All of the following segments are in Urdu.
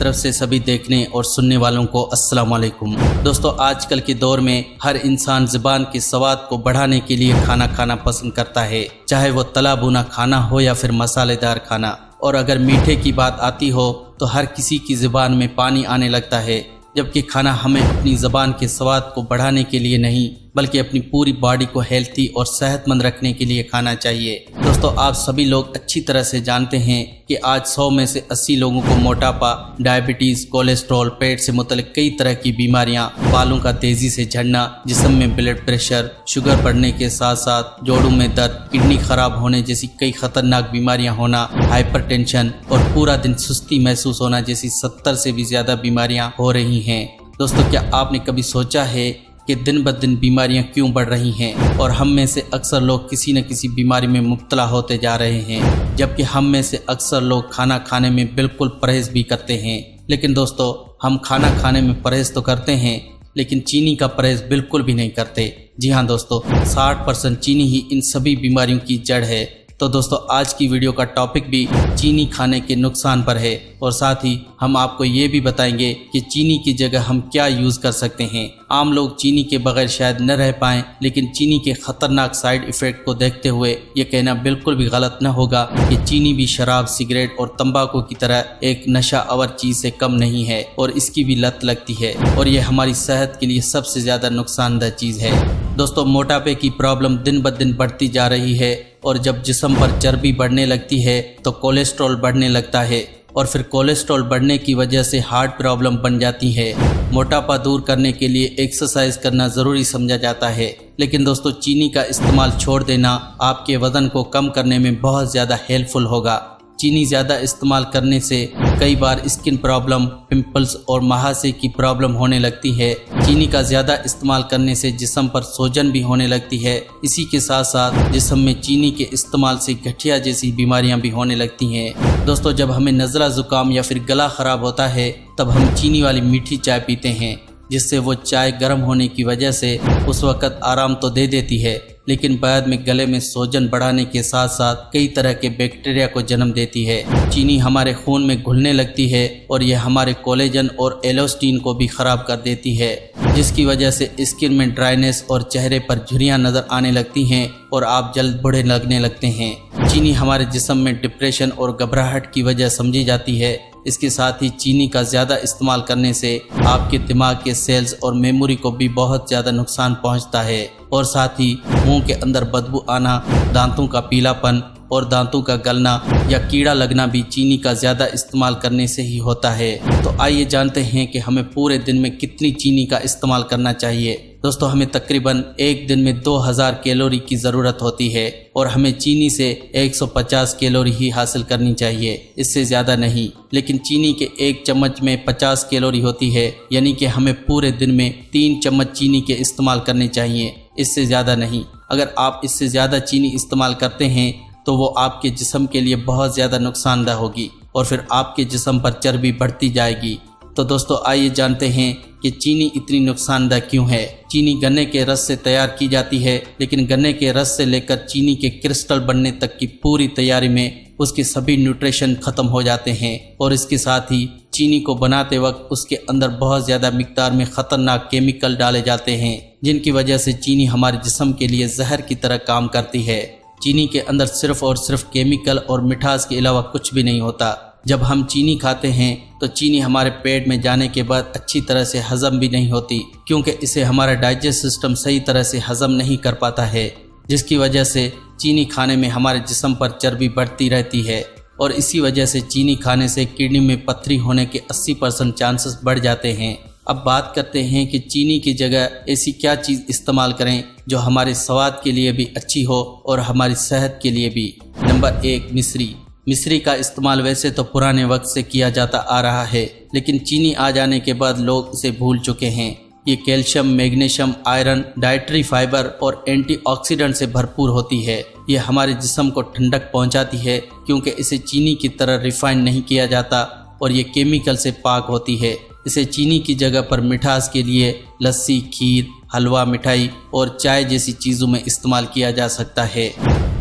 طرف سے سبھی دیکھنے اور سننے والوں کو السلام علیکم۔ دوستو، آج کل کے دور میں ہر انسان زبان کے سواد کو بڑھانے کے لیے کھانا کھانا پسند کرتا ہے، چاہے وہ تلا بھونا کھانا ہو یا پھر مسالے دار کھانا۔ اور اگر میٹھے کی بات آتی ہو تو ہر کسی کی زبان میں پانی آنے لگتا ہے، جبکہ کھانا ہمیں اپنی زبان کے سواد کو بڑھانے کے لیے نہیں بلکہ اپنی پوری باڈی کو ہیلتھی اور صحت مند رکھنے کے لیے کھانا چاہیے۔ دوستو، آپ سبھی لوگ اچھی طرح سے جانتے ہیں کہ آج 100 میں سے 80 لوگوں کو موٹاپا، ڈائبٹیز، کولیسٹرول، پیٹ سے متعلق کئی طرح کی بیماریاں، بالوں کا تیزی سے جھڑنا، جسم میں بلڈ پریشر، شوگر بڑھنے کے ساتھ ساتھ جوڑوں میں درد، کڈنی خراب ہونے جیسی کئی خطرناک بیماریاں ہونا، ہائپر ٹینشن اور پورا دن سستی محسوس ہونا جیسی 70 سے بھی زیادہ بیماریاں ہو رہی ہیں۔ دوستو، کیا آپ نے کبھی سوچا ہے کہ دن بدن بیماریاں کیوں بڑھ رہی ہیں اور ہم میں سے اکثر لوگ کسی نہ کسی بیماری میں مبتلا ہوتے جا رہے ہیں، جبکہ ہم میں سے اکثر لوگ کھانا کھانے میں بالکل پرہیز بھی کرتے ہیں۔ لیکن دوستو، ہم کھانا کھانے میں پرہیز تو کرتے ہیں لیکن چینی کا پرہیز بالکل بھی نہیں کرتے۔ جی ہاں دوستو، 60% چینی ہی ان سبھی بیماریوں کی جڑ ہے۔ تو دوستو، آج کی ویڈیو کا ٹاپک بھی چینی کھانے کے نقصان پر ہے، اور ساتھ ہی ہم آپ کو یہ بھی بتائیں گے کہ چینی کی جگہ ہم کیا یوز کر سکتے ہیں۔ عام لوگ چینی کے بغیر شاید نہ رہ پائیں، لیکن چینی کے خطرناک سائیڈ ایفیکٹ کو دیکھتے ہوئے یہ کہنا بالکل بھی غلط نہ ہوگا کہ چینی بھی شراب، سگریٹ اور تمباکو کی طرح ایک نشہ آور چیز سے کم نہیں ہے، اور اس کی بھی لت لگتی ہے، اور یہ ہماری صحت کے لیے سب سے زیادہ نقصان دہ چیز ہے۔ دوستو، موٹاپے کی پرابلم دن بدن بڑھتی جا رہی ہے، اور جب جسم پر چربی بڑھنے لگتی ہے تو کولیسٹرول بڑھنے لگتا ہے، اور پھر کولیسٹرول بڑھنے کی وجہ سے ہارٹ پرابلم بن جاتی ہے۔ موٹاپا دور کرنے کے لیے ایکسرسائز کرنا ضروری سمجھا جاتا ہے، لیکن دوستو، چینی کا استعمال چھوڑ دینا آپ کے وزن کو کم کرنے میں بہت زیادہ ہیلپ فل ہوگا۔ چینی زیادہ استعمال کرنے سے کئی بار اسکن پرابلم، پمپلز اور مہاسے کی پرابلم ہونے لگتی ہے۔ چینی کا زیادہ استعمال کرنے سے جسم پر سوجن بھی ہونے لگتی ہے۔ اسی کے ساتھ ساتھ جسم میں چینی کے استعمال سے گٹھیا جیسی بیماریاں بھی ہونے لگتی ہیں۔ دوستو، جب ہمیں نزلہ زکام یا پھر گلا خراب ہوتا ہے تب ہم چینی والی میٹھی چائے پیتے ہیں، جس سے وہ چائے گرم ہونے کی وجہ سے اس وقت آرام تو دے دیتی ہے، لیکن بعد میں گلے میں سوجن بڑھانے کے ساتھ ساتھ کئی طرح کے بیکٹیریا کو جنم دیتی ہے۔ چینی ہمارے خون میں گھلنے لگتی ہے اور یہ ہمارے کولیجن اور ایلوسٹین کو بھی خراب کر دیتی ہے، جس کی وجہ سے اسکن میں ڈرائنس اور چہرے پر جھریاں نظر آنے لگتی ہیں اور آپ جلد بوڑھے لگنے لگتے ہیں۔ چینی ہمارے جسم میں ڈپریشن اور گھبراہٹ کی وجہ سمجھی جاتی ہے۔ اس کے ساتھ ہی چینی کا زیادہ استعمال کرنے سے آپ کے دماغ کے سیلز اور میموری کو بھی بہت زیادہ نقصان پہنچتا ہے، اور ساتھ ہی منہ کے اندر بدبو آنا، دانتوں کا پیلا پن اور دانتوں کا گلنا یا کیڑا لگنا بھی چینی کا زیادہ استعمال کرنے سے ہی ہوتا ہے۔ تو آئیے جانتے ہیں کہ ہمیں پورے دن میں کتنی چینی کا استعمال کرنا چاہیے۔ دوستو، ہمیں تقریباً ایک دن میں 2000 کیلوری کی ضرورت ہوتی ہے، اور ہمیں چینی سے 150 کیلوری ہی حاصل کرنی چاہیے، اس سے زیادہ نہیں۔ لیکن چینی کے ایک چمچ میں 50 کیلوری ہوتی ہے، یعنی کہ ہمیں پورے دن میں 3 چمچ چینی کے استعمال کرنے چاہیے، اس سے زیادہ نہیں۔ اگر آپ اس سے زیادہ چینی استعمال کرتے ہیں تو وہ آپ کے جسم کے لیے بہت زیادہ نقصان دہ ہوگی، اور پھر آپ کے جسم پر چربی بڑھتی جائے گی۔ تو دوستو، آئیے جانتے ہیں کہ چینی اتنی نقصان دہ کیوں ہے۔ چینی گنے کے رس سے تیار کی جاتی ہے، لیکن گنے کے رس سے لے کر چینی کے کرسٹل بننے تک کی پوری تیاری میں اس کے سبھی نیوٹریشن ختم ہو جاتے ہیں، اور اس کے ساتھ ہی چینی کو بناتے وقت اس کے اندر بہت زیادہ مقدار میں خطرناک کیمیکل ڈالے جاتے ہیں، جن کی وجہ سے چینی ہمارے جسم کے لیے زہر کی طرح کام کرتی ہے۔ چینی کے اندر صرف اور صرف کیمیکل اور مٹھاس کے علاوہ کچھ بھی نہیں ہوتا۔ جب ہم چینی کھاتے ہیں تو چینی ہمارے پیٹ میں جانے کے بعد اچھی طرح سے ہضم بھی نہیں ہوتی، کیونکہ اسے ہمارا ڈائجسٹ سسٹم صحیح طرح سے ہضم نہیں کر پاتا ہے، جس کی وجہ سے چینی کھانے میں ہمارے جسم پر چربی بڑھتی رہتی ہے، اور اسی وجہ سے چینی کھانے سے کڈنی میں پتھری ہونے کے 80% چانسز بڑھ جاتے ہیں۔ اب بات کرتے ہیں کہ چینی کی جگہ ایسی کیا چیز استعمال کریں جو ہمارے سواد کے لیے بھی اچھی ہو اور ہماری صحت کے لیے بھی۔ نمبر 1، مصری۔ مصری کا استعمال ویسے تو پرانے وقت سے کیا جاتا آ رہا ہے، لیکن چینی آ جانے کے بعد لوگ اسے بھول چکے ہیں۔ یہ calcium, magnesium, iron, dietary fibre اور اینٹی آکسیڈنٹ سے بھرپور ہوتی ہے۔ یہ ہمارے جسم کو ٹھنڈک پہنچاتی ہے، کیونکہ اسے چینی کی طرح ریفائن نہیں کیا جاتا اور یہ کیمیکل سے پاک ہوتی ہے۔ اسے چینی کی جگہ پر مٹھاس کے لیے لسی، کھیر، حلوہ، مٹھائی اور چائے جیسی چیزوں میں استعمال کیا جا سکتا ہے۔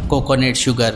Coconut sugar.